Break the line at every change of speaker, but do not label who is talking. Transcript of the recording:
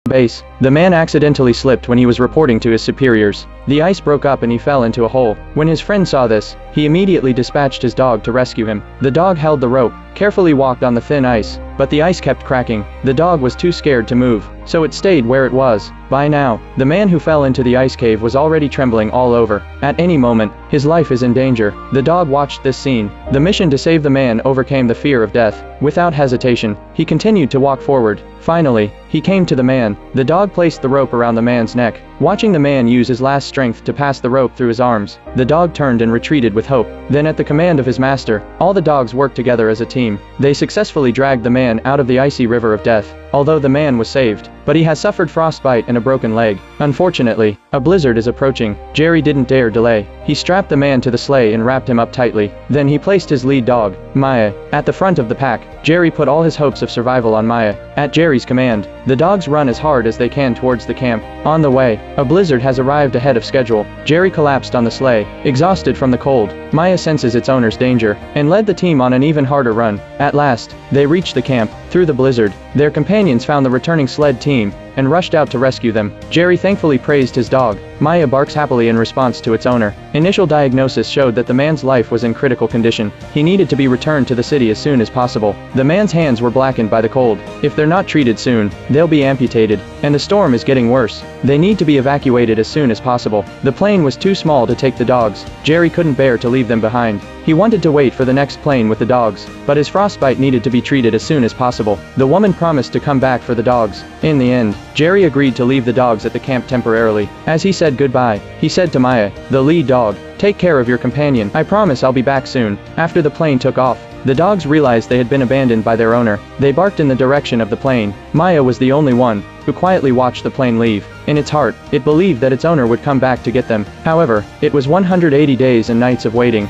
base. The man accidentally slipped when he was reporting to his superiors. The ice broke up and he fell into a hole. When his friend saw this, he immediately dispatched his dog to rescue him. The dog held the rope, carefully walked on the thin ice, but the ice kept cracking. The dog was too scared to move, so it stayed where it was. By now, the man who fell into the ice cave was already trembling all over. At any moment, his life is in danger. The dog watched this scene. The mission to save the man overcame the fear of death. Without hesitation, he continued to walk forward. Finally, he came to the man. The dog placed the rope around the man's neck. Watching the man use his last strength to pass the rope through his arms, the dog turned and retreated with hope. Then at the command of his master, all the dogs worked together as a team. They successfully dragged the man out of the icy river of death. Although the man was saved, but he has suffered frostbite and a broken leg. Unfortunately, a blizzard is approaching. Jerry didn't dare delay. He strapped the man to the sleigh and wrapped him up tightly. Then he placed his lead dog, Maya, at the front of the pack. Jerry put all his hopes of survival on Maya. At Jerry's command, the dogs run as hard as they can towards the camp. On the way, a blizzard has arrived ahead of schedule. Jerry collapsed on the sleigh, exhausted from the cold. Maya senses its owner's danger, and led the team on an even harder run. At last, they reached the camp. Through the blizzard, their companions found the returning sled team, and rushed out to rescue them. Jerry thankfully praised his dog. Maya barks happily in response to its owner. Initial diagnosis showed that the man's life was in critical condition. He needed to be returned to the city as soon as possible. The man's hands were blackened by the cold. If they're not treated soon, they'll be amputated. And the storm is getting worse. They need to be evacuated as soon as possible. The plane was too small to take the dogs. Jerry couldn't bear to leave them behind. He wanted to wait for the next plane with the dogs, but his frostbite needed to be treated as soon as possible. The woman promised to come back for the dogs. In the end, Jerry agreed to leave the dogs at the camp temporarily. As he said goodbye, he said to Maya, the lead dog, "Take care of your companion. I promise I'll be back soon." After the plane took off, the dogs realized they had been abandoned by their owner. They barked in the direction of the plane. Maya was the only one who quietly watched the plane leave. In its heart, it believed that its owner would come back to get them. However, it was 180 days and nights of waiting.